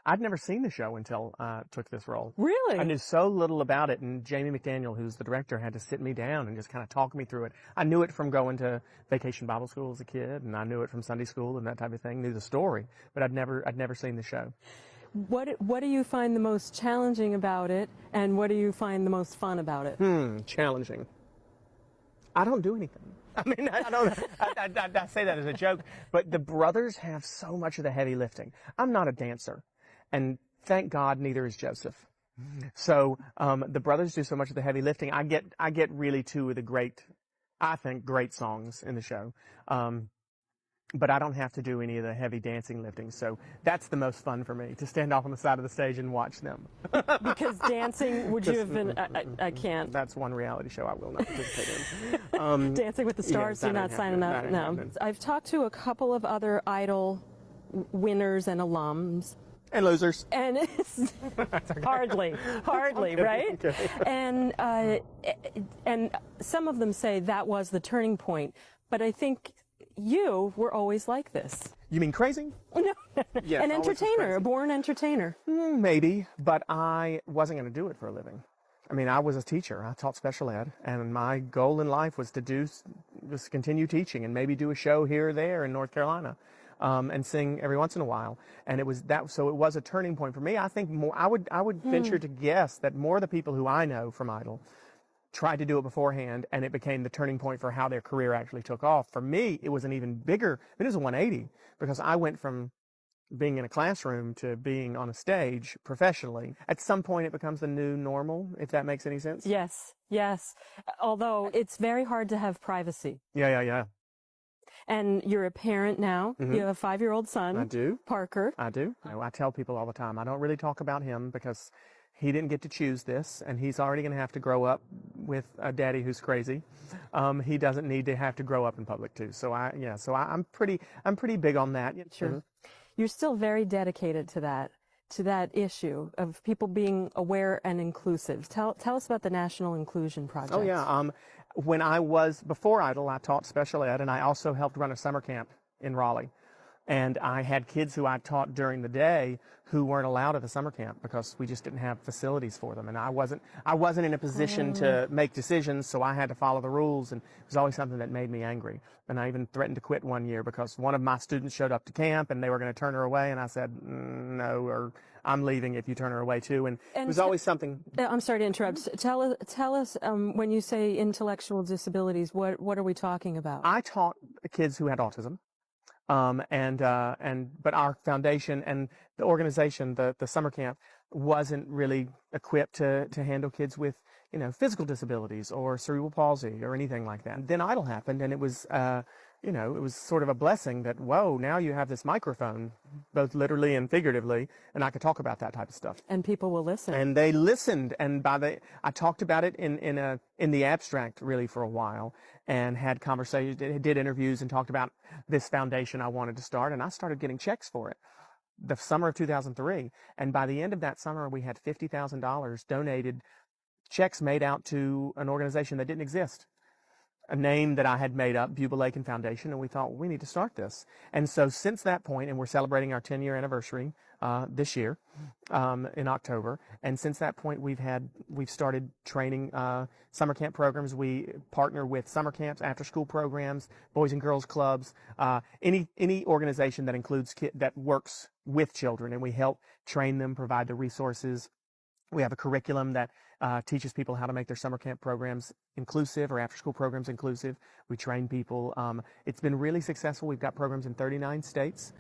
I'd never seen the show until I took this role. Really? I knew so little about it, and Jamie McDaniel, who's the director, had to sit me down and just kind of talk me through it. I knew it from going to Vacation Bible School as a kid, and I knew it from Sunday school and that type of thing, knew the story, but I'd never seen the show. What do you find the most challenging about it, and what do you find the most fun about it? Challenging. I don't do anything. I mean, I don't. I say that as a joke, but the brothers have so much of the heavy lifting. I'm not a dancer, and thank God neither is Joseph. So the brothers do so much of the heavy lifting. I get really two of the great songs in the show. But I don't have to do any of the heavy dancing lifting. So that's the most fun for me, to stand off on the side of the stage and watch them. Because dancing, would you have been, I can't. That's one reality show I will not participate in. Dancing with the Stars, you're not signing up? No. I've talked to a couple of other Idol winners and alums. And losers. And it's hardly, right? Okay. And some of them say that was the turning point. But I think you were always like this. You mean crazy? No. Yes, an entertainer, a born ententertainer. Maybe, but I wasn't going to do it for a living. I mean, I was a teacher. I taught special ed, and my goal in life was to continue teaching and maybe do a show here or there in North Carolina. And sing every once in a while. And it was that, so it was a turning point for me. I think more, I would venture to guess that more of the people who I know from Idol tried to do it beforehand, and it became the turning point for how their career actually took off. For me, it was an even bigger, it was a 180, because I went from being in a classroom to being on a stage professionally. At some point, it becomes the new normal, if that makes any sense. Yes. Although it's very hard to have privacy. Yeah. And you're a parent now. Mm-hmm. You have a 5-year-old son. I do. Parker. I do. I tell people all the time, I don't really talk about him because he didn't get to choose this, and he's already going to have to grow up with a daddy who's crazy. He doesn't need to have to grow up in public too. So I'm pretty big on that. Sure. Mm-hmm. You're still very dedicated to that issue of people being aware and inclusive. Tell us about the National Inclusion Project. Oh yeah. Before Idol, I taught special ed, and I also helped run a summer camp in Raleigh. And I had kids who I taught during the day who weren't allowed at the summer camp because we just didn't have facilities for them. And I wasn't in a position to make decisions, so I had to follow the rules, and it was always something that made me angry. And I even threatened to quit one year because one of my students showed up to camp and they were going to turn her away, and I said, no, or I'm leaving if you turn her away too. And it was always something. I'm sorry to interrupt. Tell us when you say intellectual disabilities, what are we talking about? I taught kids who had autism. But our foundation and the organization, the summer camp, wasn't really equipped to handle kids with, physical disabilities or cerebral palsy or anything like that. And then Idol happened, and it was, it was sort of a blessing that, whoa, now you have this microphone, both literally and figuratively, and I could talk about that type of stuff. And people will listen. And they listened, and I talked about it in the abstract really for a while, and had conversations, did interviews, and talked about this foundation I wanted to start, and I started getting checks for it. The summer of 2003, and by the end of that summer, we had $50,000 donated, checks made out to an organization that didn't exist. A name that I had made up, Buble Aiken Foundation, and we thought, well, we need to start this. And so since that point, and we're celebrating our 10-year anniversary this year in October, and since that point, we've started training summer camp programs. We partner with summer camps, after-school programs, boys and girls clubs, any organization that includes that works with children, and we help train them, provide the resources. We have a curriculum that teaches people how to make their summer camp programs inclusive or after-school programs inclusive. We train people. It's been really successful. We've got programs in 39 states.